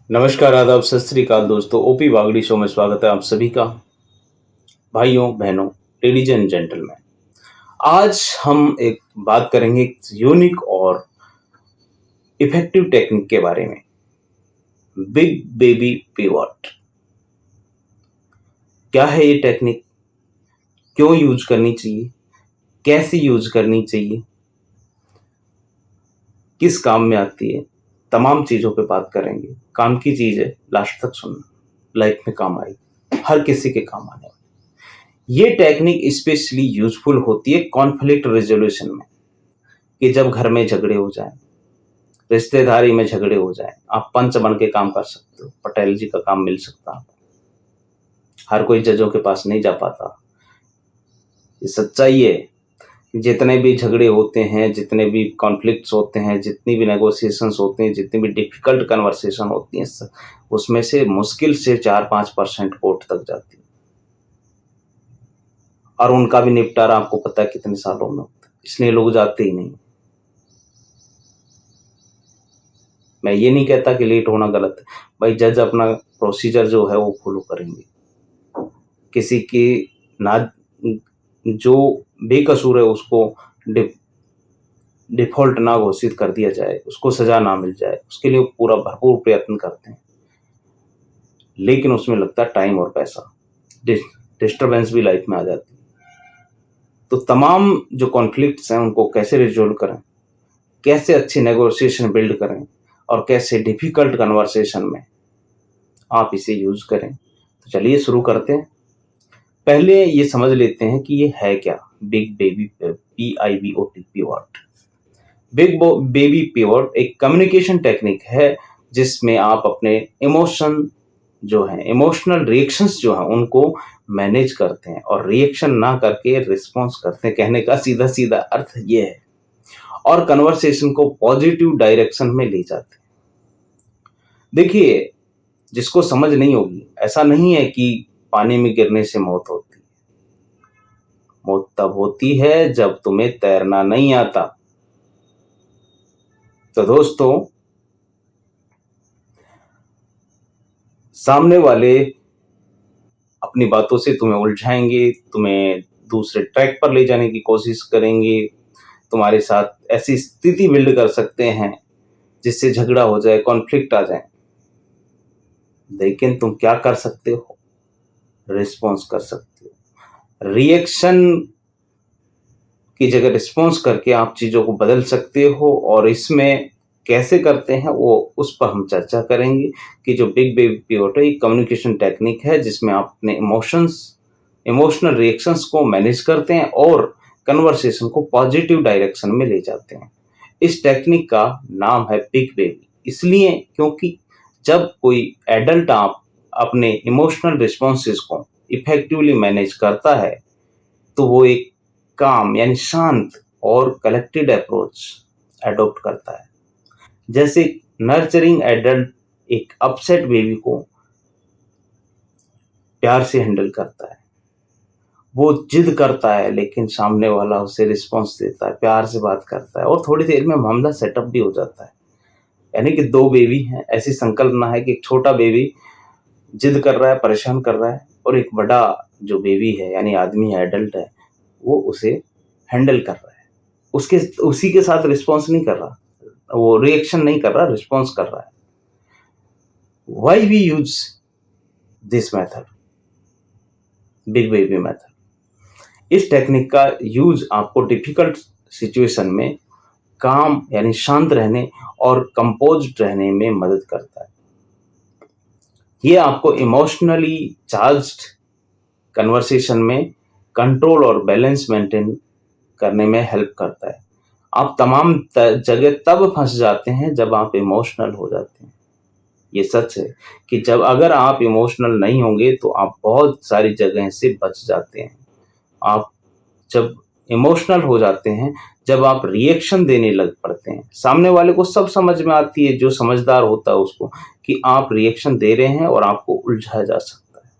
नमस्कार, आदाब, सत श्री अकाल दोस्तों। ओपी वागड़ी शो में स्वागत है आप सभी का। भाइयों बहनों, लेडीज एंड जेंटलमैन, आज हम एक बात करेंगे एक यूनिक और इफेक्टिव टेक्निक के बारे में, बिग बेबी पिवट। क्या है ये टेक्निक, क्यों यूज करनी चाहिए, कैसे यूज करनी चाहिए, किस काम में आती है, तमाम चीजों पे बात करेंगे। काम की चीज है, लास्ट तक सुनना, लाइफ में काम आएगी, हर किसी के काम आने वाली। ये टेक्निक स्पेशली यूजफुल होती है कॉन्फ्लिक्ट रेजोल्यूशन में, कि जब घर में झगड़े हो जाएं, रिश्तेदारी में झगड़े हो जाएं, आप पंच बन के काम कर सकते हो। पटेल जी का काम मिल सकता है। हर कोई जजों के पास नहीं जा पाता। ये सच्चाई है कि जितने भी झगड़े होते हैं, जितने भी कॉन्फ्लिक्ट्स होते हैं, जितनी भी नेगोशिएशंस होते हैं, जितनी भी डिफिकल्ट कन्वर्सेशन होती हैं, उसमें से मुश्किल से 4-5% कोर्ट तक जाती है। और उनका भी निपटारा आपको पता है कितने सालों में होता है, इसलिए लोग जाते ही नहीं। मैं ये नहीं कहता कि लेट होना गलत है भाई, जज अपना प्रोसीजर जो है वो फॉलो करेंगे। किसी की ना जो बेकसूर है उसको डिफॉल्ट ना घोषित कर दिया जाए, उसको सजा ना मिल जाए, उसके लिए पूरा भरपूर प्रयत्न करते हैं, लेकिन उसमें लगता है टाइम और पैसा, डिस्टर्बेंस भी लाइफ में आ जाती है। तो तमाम जो कॉन्फ्लिक्ट्स हैं उनको कैसे रिजोल्व करें, कैसे अच्छी नेगोशिएशन बिल्ड करें, और कैसे डिफिकल्ट कन्वर्सेशन में आप इसे यूज करें। तो चलिए शुरू करते हैं। पहले ये समझ लेते हैं कि ये है क्या big baby PIVOT pivot. Big baby pivot एक कम्युनिकेशन टेक्निक है जिसमें आप अपने इमोशनल रिएक्शंस जो हैं उनको मैनेज करते हैं, और रिएक्शन ना करके रिस्पॉन्स करते हैं। कहने का सीधा सीधा अर्थ ये है, और कन्वर्सेशन को पॉजिटिव डायरेक्शन में ले जाते हैं। देखिए, जिसको समझ नहीं होगी, ऐसा नहीं है कि पानी में गिरने से मौत होती है। मौत तब होती है जब तुम्हें तैरना नहीं आता। तो दोस्तों, सामने वाले अपनी बातों से तुम्हें उलझाएंगे, तुम्हें दूसरे ट्रैक पर ले जाने की कोशिश करेंगे, तुम्हारे साथ ऐसी स्थिति बिल्ड कर सकते हैं जिससे झगड़ा हो जाए, कॉन्फ्लिक्ट आ जाए। लेकिन तुम क्या कर सकते हो? रिस्पॉन्स कर सकते हो। रिएक्शन की जगह रिस्पॉन्स करके आप चीज़ों को बदल सकते हो, और इसमें कैसे करते हैं वो उस पर हम चर्चा करेंगे। कि जो बिग बेबी पिवट है, एक कम्युनिकेशन टेक्निक है जिसमें आप अपने इमोशनल रिएक्शंस को मैनेज करते हैं और कन्वर्सेशन को पॉजिटिव डायरेक्शन में ले जाते हैं। इस टेक्निक का नाम है बिग बेबी, इसलिए क्योंकि जब कोई एडल्ट आप अपने इमोशनल रिस्पॉन्सेस को इफेक्टिवली मैनेज करता है, तो वो एक काम यानी शांत और कलेक्टेड अप्रोच एडॉप्ट करता है। जैसे नर्चरिंग एडल्ट एक अपसेट बेबी को प्यार से हैंडल करता है। वो जिद करता है लेकिन सामने वाला उसे रिस्पॉन्स देता है, प्यार से बात करता है, और थोड़ी देर में मामला सेटअप भी हो जाता है। यानी कि दो बेबी हैं, ऐसी संकल्पना है कि एक छोटा बेबी जिद कर रहा है, परेशान कर रहा है, और एक बड़ा जो बेबी है यानी आदमी है, एडल्ट है, वो उसे हैंडल कर रहा है। उसी के साथ रिस्पॉन्स नहीं कर रहा, वो रिएक्शन नहीं कर रहा, रिस्पॉन्स कर रहा है। Why we use this method, big baby method. इस टेक्निक का यूज आपको डिफिकल्ट सिचुएशन में काम यानी शांत रहने और कंपोज्ड रहने में मदद करता है। ये आपको इमोशनली चार्ज्ड कन्वर्सेशन में कंट्रोल और बैलेंस मेंटेन करने में हेल्प करता है। आप तमाम जगह तब फंस जाते हैं जब आप इमोशनल हो जाते हैं। ये सच है कि अगर आप इमोशनल नहीं होंगे तो आप बहुत सारी जगह से बच जाते हैं। आप जब इमोशनल हो जाते हैं, जब आप रिएक्शन देने लग पड़ते हैं, सामने वाले को सब समझ में आती है, जो समझदार होता है उसको, कि आप रिएक्शन दे रहे हैं और आपको उलझाया जा सकता है।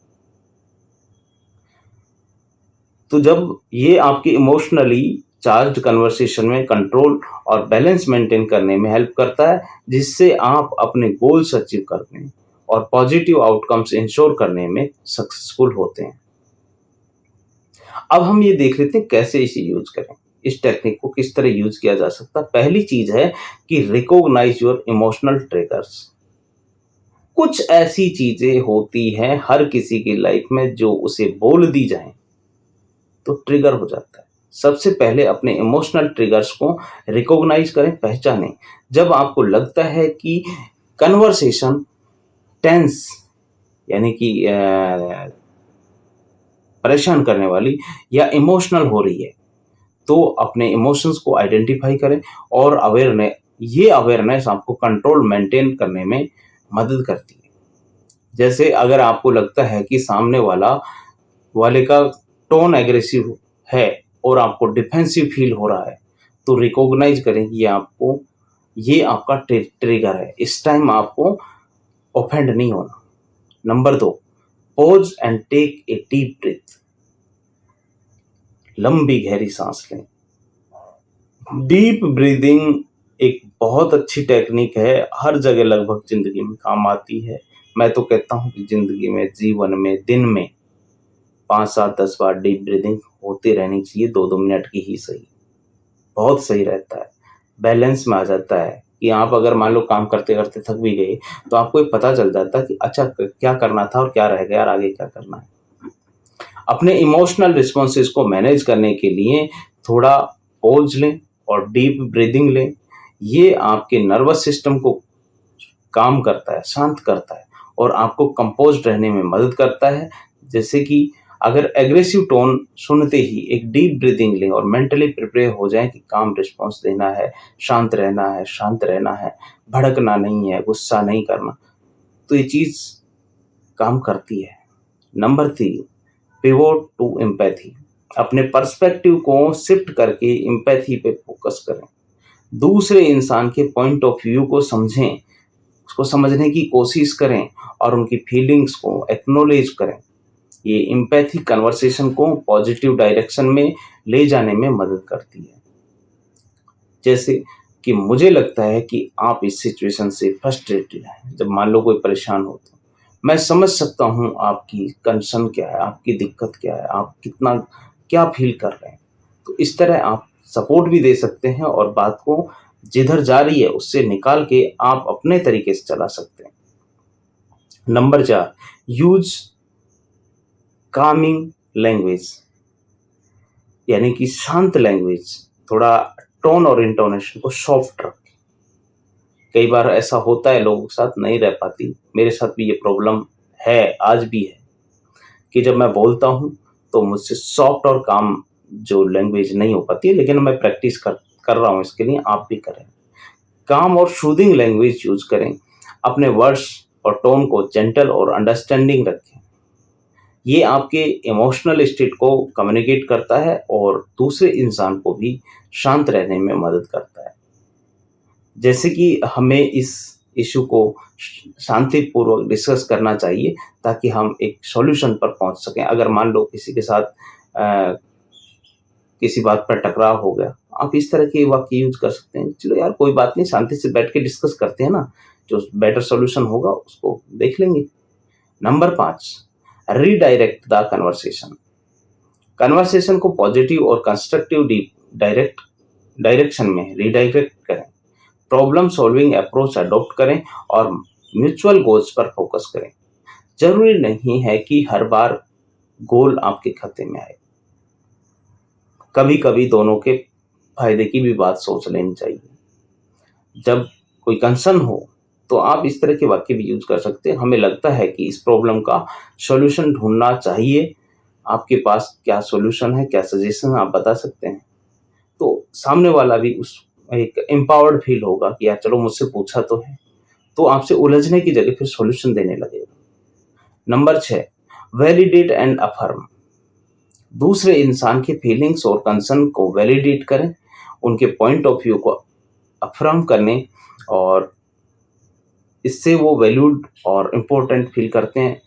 तो जब ये आपकी इमोशनली चार्ज्ड कन्वर्सेशन में कंट्रोल और बैलेंस मेंटेन करने में हेल्प करता है, जिससे आप अपने गोल्स अचीव करते हैं। और पॉजिटिव आउटकम्स इंश्योर करने में सक्सेसफुल होते हैं। अब हम ये देख लेते हैं कैसे इसे यूज करें, इस टेक्निक को किस तरह यूज किया जा सकता है। पहली चीज है कि रिकॉग्नाइज योर इमोशनल ट्रिगर्स। कुछ ऐसी चीजें होती हैं हर किसी की लाइफ में जो उसे बोल दी जाए तो ट्रिगर हो जाता है। सबसे पहले अपने इमोशनल ट्रिगर्स को रिकॉग्नाइज करें, पहचानें। जब आपको लगता है कि कन्वर्सेशन टेंस यानी कि परेशान करने वाली या इमोशनल हो रही है, तो अपने इमोशंस को आइडेंटिफाई करें और अवेयरनेस आपको कंट्रोल मेंटेन करने में मदद करती है। जैसे अगर आपको लगता है कि सामने वाले का टोन एग्रेसिव है और आपको डिफेंसिव फील हो रहा है, तो रिकॉग्नाइज करें कि ये आपका ट्रिगर है। इस टाइम आपको ऑफेंड नहीं होना। Number 2, pause and take a deep breath. लंबी गहरी सांस लें। डीप ब्रीदिंग एक बहुत अच्छी टेक्निक है, हर जगह लगभग जिंदगी में काम आती है। मैं तो कहता हूं कि जिंदगी में, जीवन में, दिन में 5, 7, 10 बार डीप ब्रीदिंग होती रहनी चाहिए, 2-2 मिनट की ही सही, बहुत सही रहता है। बैलेंस में आ जाता है कि आप अगर मान लो काम करते करते थक भी गए, तो आपको ये पता चल जाता है कि अच्छा क्या करना था और क्या रह गया और आगे क्या करना है। अपने इमोशनल रिस्पॉन्सेस को मैनेज करने के लिए थोड़ा पॉज लें और डीप ब्रीदिंग लें। ये आपके नर्वस सिस्टम को काम करता है, शांत करता है और आपको कंपोज्ड रहने में मदद करता है। जैसे कि अगर एग्रेसिव टोन सुनते ही एक डीप ब्रीदिंग लें और मेंटली प्रिपेयर हो जाएं कि काम रिस्पॉन्स देना है, शांत रहना है, भड़कना नहीं है, गुस्सा नहीं करना, तो ये चीज़ काम करती है। Number 3, pivot to empathy. अपने पर्सपेक्टिव को शिफ्ट करके एम्पैथी पे फोकस करें। दूसरे इंसान के पॉइंट ऑफ व्यू को समझें, उसको समझने की कोशिश करें और उनकी फीलिंग्स को एक्नॉलेज करें। ये एम्पैथी कन्वर्सेशन को पॉजिटिव डायरेक्शन में ले जाने में मदद करती है। जैसे कि मुझे लगता है कि आप इस सिचुएशन से फ्रस्ट्रेटेड हैं। जब मान लो कोई परेशान हो, तो मैं समझ सकता हूँ आपकी कंसर्न क्या है, आपकी दिक्कत क्या है, आप क्या फील कर रहे हैं। तो इस तरह आप सपोर्ट भी दे सकते हैं और बात को जिधर जा रही है उससे निकाल के आप अपने तरीके से चला सकते हैं। नंबर 4, यूज कामिंग लैंग्वेज, यानी कि शांत लैंग्वेज। थोड़ा टोन और इंटोनेशन को सॉफ्ट रखें। कई बार ऐसा होता है लोगों के साथ, नहीं रह पाती, मेरे साथ भी ये प्रॉब्लम है, आज भी है, कि जब मैं बोलता हूँ तो मुझसे सॉफ्ट और काम जो लैंग्वेज नहीं हो पाती है, लेकिन मैं प्रैक्टिस कर रहा हूँ, इसके लिए आप भी करें। काम और सूदिंग लैंग्वेज यूज करें। अपने वर्ड्स और टोन को जेंटल और अंडरस्टैंडिंग रखें। ये आपके इमोशनल स्टेट को कम्युनिकेट करता है और दूसरे इंसान को भी शांत रहने में मदद करता है। जैसे कि हमें इस इशू को शांतिपूर्वक डिस्कस करना चाहिए ताकि हम एक सॉल्यूशन पर पहुंच सकें। अगर मान लो किसी के साथ किसी बात पर टकराव हो गया, आप इस तरह के वाक्य यूज कर सकते हैं, चलो यार कोई बात नहीं, शांति से बैठ के डिस्कस करते हैं ना, जो बेटर सॉल्यूशन होगा उसको देख लेंगे। Number 5, redirect the conversation. Conversation को पॉजिटिव और कंस्ट्रक्टिव डायरेक्शन में रीडायरेक्ट करें। प्रॉब्लम सॉल्विंग अप्रोच अडॉप्ट करें और म्यूचुअल गोल्स पर फोकस करें। जरूरी नहीं है कि हर बार गोल आपके खाते में आए, कभी कभी दोनों के फायदे की भी बात सोच लेनी चाहिए। जब कोई कंसर्न हो तो आप इस तरह के वाक्य भी यूज कर सकते हैं, हमें लगता है कि इस प्रॉब्लम का सॉल्यूशन ढूंढना चाहिए, आपके पास क्या सॉल्यूशन है, क्या सजेशन आप बता सकते हैं। तो सामने वाला भी उस एक एम्पावर्ड फील होगा कि यार चलो मुझसे पूछा तो है, तो आपसे उलझने की जगह फिर सॉल्यूशन देने लगेगा। Number 6, validate and affirm. दूसरे इंसान के फीलिंग्स और कंसर्न को वैलिडेट करें, उनके पॉइंट ऑफ व्यू को अफर्म करने, और इससे वो वैल्यूड और इम्पोर्टेंट फील करते हैं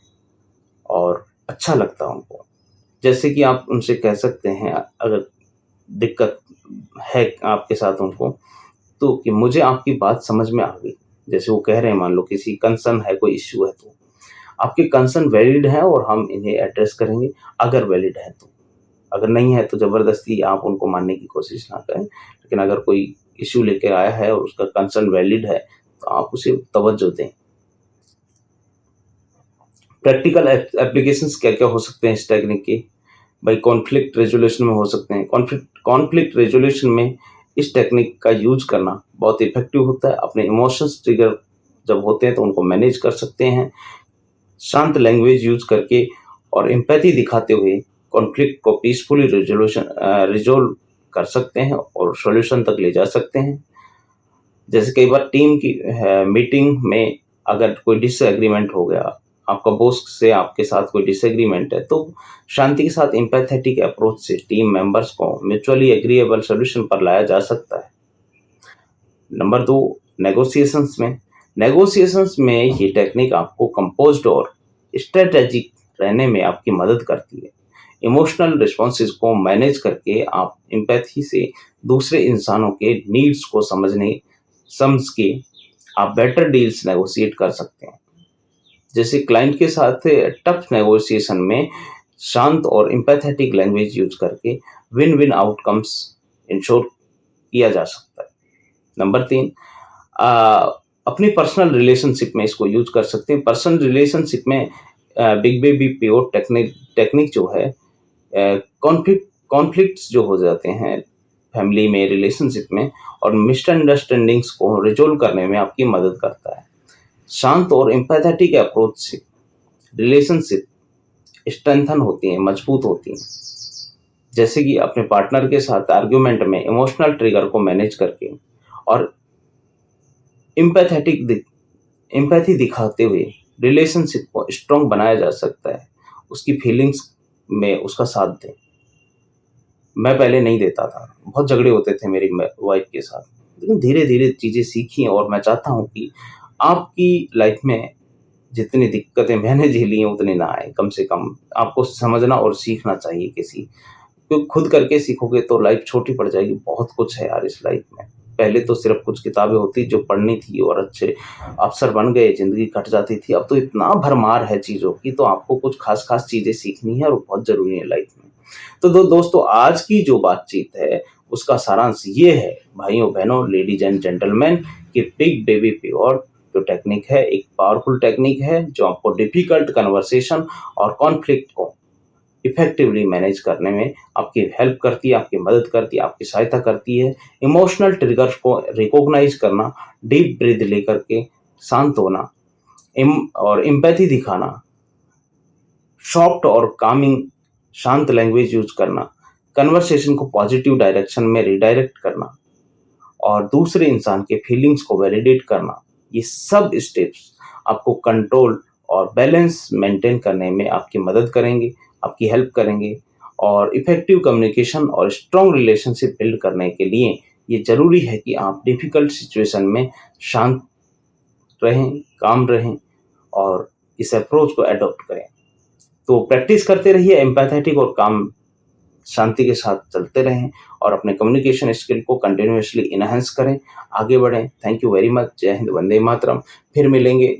और अच्छा लगता है उनको। जैसे कि आप उनसे कह सकते हैं, अगर दिक्कत है आपके साथ उनको, तो कि मुझे आपकी बात समझ में आ गई। जैसे वो कह रहे हैं, मान लो किसी कंसर्न है, कोई इश्यू है, तो आपके कंसर्न वैलिड है और हम इन्हें एड्रेस करेंगे, अगर वैलिड है तो। अगर नहीं है तो ज़बरदस्ती आप उनको मानने की कोशिश ना करें। लेकिन अगर कोई इश्यू लेके आया है और उसका कंसर्न वैलिड है, तो आप उसे तवज्जो दें। प्रैक्टिकल एप्लीकेशंस क्या-क्या हो सकते हैं इस टेक्निक के? भाई कॉन्फ्लिक्ट रेज़ोल्यूशन में हो सकते हैं। कॉन्फ्लिक्ट रेज़ोल्यूशन में इस टेक्निक का यूज़ करना बहुत इफ़ेक्टिव होता है। अपने इमोशंस ट्रिगर जब होते हैं तो उनको मैनेज कर सकते हैं। शांत लैंग्वेज यूज़ करके और एम्पैथी दिखाते हुए कॉन्फ्लिक्ट को पीसफुली रिज़ॉल्व कर सकते हैं और सॉल्यूशन तक ले जा सकते हैं। जैसे कई बार टीम की मीटिंग में अगर कोई डिसएग्रीमेंट हो गया, आपका बॉस से आपके साथ कोई डिसएग्रीमेंट है, तो शांति के साथ एम्पैथेटिक अप्रोच से टीम मेंबर्स को म्यूचुअली एग्रीएबल सॉल्यूशन पर लाया जा सकता है। नंबर 2, नेगोशिएशंस में ये टेक्निक आपको कंपोज्ड और स्ट्रेटेजिक रहने में आपकी मदद करती है। इमोशनल रिस्पॉन्सेस को मैनेज करके आप एम्पैथी से दूसरे इंसानों के नीड्स को समझ के आप बेटर डील्स नेगोशिएट कर सकते हैं। जैसे क्लाइंट के साथ टफ नेगोशिएशन में शांत और एम्पैथेटिक लैंग्वेज यूज करके विन विन आउटकम्स इंश्योर किया जा सकता है। नंबर 3, अपनी पर्सनल रिलेशनशिप में इसको यूज कर सकते हैं। पर्सनल रिलेशनशिप में बिग बेबी प्योर टेक्निक जो है, कॉन्फ्लिक्ट्स जो हो जाते हैं फैमिली में, रिलेशनशिप में, और मिसअंडरस्टैंडिंग्स को रिजोल्व करने में आपकी मदद करता है। शांत और एम्पैथेटिक अप्रोच से रिलेशनशिप स्ट्रेंथन होती हैं, मजबूत होती हैं। जैसे कि अपने पार्टनर के साथ आर्ग्यूमेंट में इमोशनल ट्रिगर को मैनेज करके और एम्पैथी दिखाते हुए रिलेशनशिप को स्ट्रॉन्ग बनाया जा सकता है। उसकी फीलिंग्स में उसका साथ दें। मैं पहले नहीं देता था, बहुत झगड़े होते थे मेरी वाइफ के साथ, लेकिन धीरे-धीरे चीज़ें सीखी और मैं चाहता हूँ कि आपकी लाइफ में जितनी दिक्कतें मैंने झेली हैं उतनी ना आए। कम से कम आपको समझना और सीखना चाहिए क्योंकि खुद करके सीखोगे तो लाइफ छोटी पड़ जाएगी। बहुत कुछ है यार इस लाइफ में। पहले तो सिर्फ़ कुछ किताबें होती जो पढ़नी थी और अच्छे अफ़सर बन गए, ज़िंदगी कट जाती थी। अब तो इतना भरमार है चीज़ों की, तो आपको कुछ ख़ास-ख़ास चीज़ें सीखनी है और बहुत ज़रूरी है लाइफ में। तो दोस्तों, आज की जो बातचीत है उसका सारांश ये है भाइयों-बहनों, लेडीज़ एंड जेंटलमैन, कि बिग बेबी प्योर जो टेक्निक है एक पावरफुल टेक्निक है जो आपको डिफ़िकल्ट कन्वर्सेशन और कॉन्फ्लिक्ट को इफ़ेक्टिवली मैनेज करने में आपकी हेल्प करती है, आपकी मदद करती है, आपकी सहायता करती है। इमोशनल ट्रिगर्स को रिकॉग्नाइज़ करना, डीप ब्रीथ लेकर के शांत होना, और एम्पैथी दिखाना, सॉफ्ट और कामिंग शांत लैंग्वेज यूज़ करना, कन्वर्सेशन को पॉजिटिव डायरेक्शन में रिडायरेक्ट करना और दूसरे इंसान के फीलिंग्स को वैलिडेट करना, ये सब स्टेप्स आपको कंट्रोल और बैलेंस मेंटेन करने में आपकी मदद करेंगे, आपकी हेल्प करेंगे। और इफ़ेक्टिव कम्युनिकेशन और स्ट्रॉन्ग रिलेशनशिप बिल्ड करने के लिए ये ज़रूरी है कि आप डिफ़िकल्ट सिचुएशन में शांत रहें, काम रहें और इस अप्रोच को एडॉप्ट करें। तो प्रैक्टिस करते रहिए, एम्पैथेटिक और काम शांति के साथ चलते रहें और अपने कम्युनिकेशन स्किल को कंटिन्यूअसली एनहांस करें, आगे बढ़ें। Thank you very much. जय हिंद, वंदे मातरम। फिर मिलेंगे।